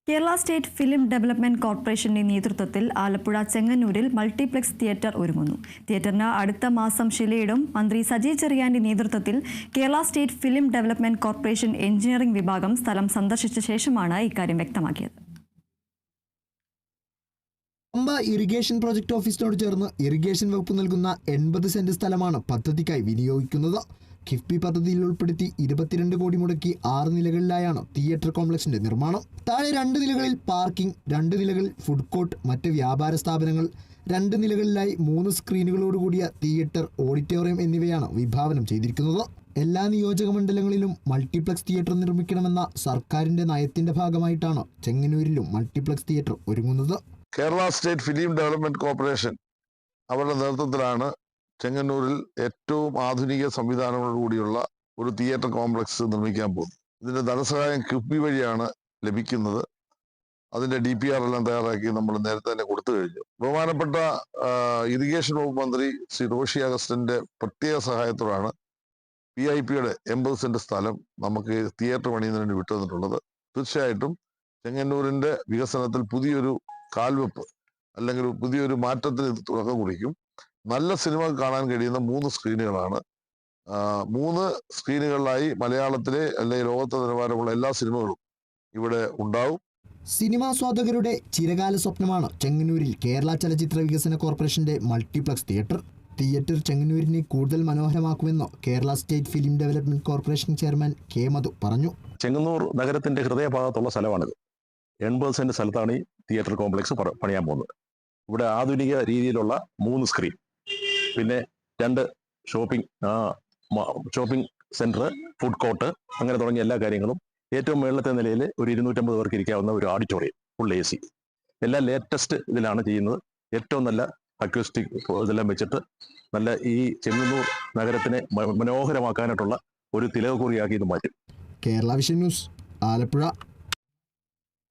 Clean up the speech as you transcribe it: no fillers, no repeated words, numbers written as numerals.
Kerala state film development കോർപ്പറേഷന്റെ നേതൃത്വത്തിൽ ആലപ്പുഴ ചെങ്ങന്നൂരിൽ മൾട്ടിപ്ലക്സ് തിയേറ്റർ ഒരുങ്ങുന്നു. തിയേറ്ററിന് അടുത്ത മാസം ശിലയിടും. മന്ത്രി സജി ചെറിയാന്റെ നേതൃത്വത്തിൽ Kerala state film development corporation engineering വിഭാഗം സ്ഥലം സന്ദർശിച്ച ശേഷമാണ് ഇക്കാര്യം വ്യക്തമാക്കിയത്. പമ്പ ഇറിഗേഷൻ പ്രോജക്ട് ഓഫീസിനോട് ചേർന്ന് ഇറിഗേഷൻ വകുപ്പ് നൽകുന്ന 80 സെന്റ് സ്ഥലമാണ് പദ്ധതിക്കായി വിനിയോഗിക്കുന്നത്. കിഫ്ബി പദ്ധതിയിൽ ഉൾപ്പെടുത്തി 22 കോടി മുടക്കി 6 നിലകളിലായാണ് തിയേറ്റർ കോംപ്ലക്സിന്റെ നിർമ്മാണം. താഴെ 2 നിലകളിൽ പാർക്കിംഗ്, 2 നിലകളിൽ ഫുഡ് കോർട്ട്, മറ്റ് വ്യാപാര സ്ഥാപനങ്ങൾ, 2 നിലകളിലായി 3 സ്ക്രീനുകളോടുകൂടിയ തിയേറ്റർ, ഓഡിറ്റോറിയം എന്നിവയാണ് വിഭാവനം ചെയ്തിരിക്കുന്നത്. എല്ലാ നിയോജക മണ്ഡലങ്ങളിലും മൾട്ടിപ്ലക്സ് തിയേറ്റർ നിർമ്മിക്കണമെന്ന സർക്കാരിന്റെ നയത്തിന്റെ ഭാഗമായിട്ടാണ് ചെങ്ങന്നൂരിലും മൾട്ടിപ്ലക്സ് തിയേറ്റർ ഒരുങ്ങുന്നത്. Kerala state film development corporation അവരുടെ നേതൃത്വത്തിലാണ് ചെങ്ങന്നൂരിൽ ഏറ്റവും ആധുനിക സംവിധാനങ്ങളോടുകൂടിയുള്ള ഒരു തിയേറ്റർ കോംപ്ലക്സ് നിർമ്മിക്കാൻ പോകുന്നത്. ഇതിന്റെ ധനസഹായം കിഫ്ബി വഴിയാണ് ലഭിക്കുന്നത്. അതിന്റെ DPR എല്ലാം തയ്യാറാക്കി നമ്മൾ നേരത്തെ തന്നെ കൊടുത്തു കഴിഞ്ഞു. ബഹുമാനപ്പെട്ട ഇറിഗേഷൻ വകുപ്പ് മന്ത്രി ശ്രീ റോഷി അഗസ്റ്റിന്റെ പ്രത്യേക സഹായത്തോടാണ് PIPയുടെ 80 സെന്റ് സ്ഥലം നമുക്ക് തിയേറ്റർ പണിയുന്നതിന് വേണ്ടി വിട്ടുതന്നിട്ടുള്ളത്. തീർച്ചയായിട്ടും ചെങ്ങന്നൂരിന്റെ വികസനത്തിൽ പുതിയൊരു കാൽവെപ്പ് അല്ലെങ്കിൽ പുതിയൊരു മാറ്റത്തിന് ഇത് തുടക്കം കുറിക്കും. നല്ല സിനിമ കാണാൻ കഴിയുന്ന 3 സ്ക്രീനുകളാണ്. 3 സ്ക്രീനുകളിലായി മലയാളത്തിലെ അല്ലെങ്കിൽ ലോകത്തെ നിലവാരമുള്ള എല്ലാ സിനിമകളും ഇവിടെ ഉണ്ടാവും. സിനിമാസ്വാദകരുടെ ചിരകാല സ്വപ്നമാണ് ചെങ്ങന്നൂരിൽ കേരള ചലച്ചിത്ര വികസന കോർപ്പറേഷന്റെ മൾട്ടിപ്ലക്സ് തിയേറ്റർ. തിയേറ്റർ ചെങ്ങന്നൂരിനെ കൂടുതൽ മനോഹരമാക്കുമെന്ന് Kerala state film development corporation chairman K. Madhu പറഞ്ഞു. ചെങ്ങന്നൂർ നഗരത്തിന്റെ ഹൃദയഭാഗത്തുള്ള സ്ഥലമാണിത്. 80 സെന്റ് സ്ഥലത്താണ് ഈ തിയേറ്റർ കോംപ്ലക്സ് പണിയാൻ പോകുന്നത്. ഇവിടെ ആധുനിക രീതിയിലുള്ള 3 സ്ക്രീൻ, പിന്നെ 2 ഷോപ്പിംഗ് സെന്റർ, ഫുഡ് കോർട്ട്, അങ്ങനെ തുടങ്ങിയ എല്ലാ കാര്യങ്ങളും, ഏറ്റവും മുകളിലത്തെ നിലയിൽ ഒരു 250 പേർക്ക് ഇരിക്കാവുന്ന ഒരു ഓഡിറ്റോറിയം, ഫുൾ AC, എല്ലാം ലേറ്റസ്റ്റ് ഇതിലാണ് ചെയ്യുന്നത്. ഏറ്റവും നല്ല അക്യൂസ്റ്റിക് ഇതെല്ലാം വെച്ചിട്ട് നല്ല ഈ ചെങ്ങന്നൂർ നഗരത്തിനെ മനോഹരമാക്കാനായിട്ടുള്ള ഒരു തിലകക്കുറിയാക്കി ഇത് മാറ്റും. Kerala vision news, Alappuzha.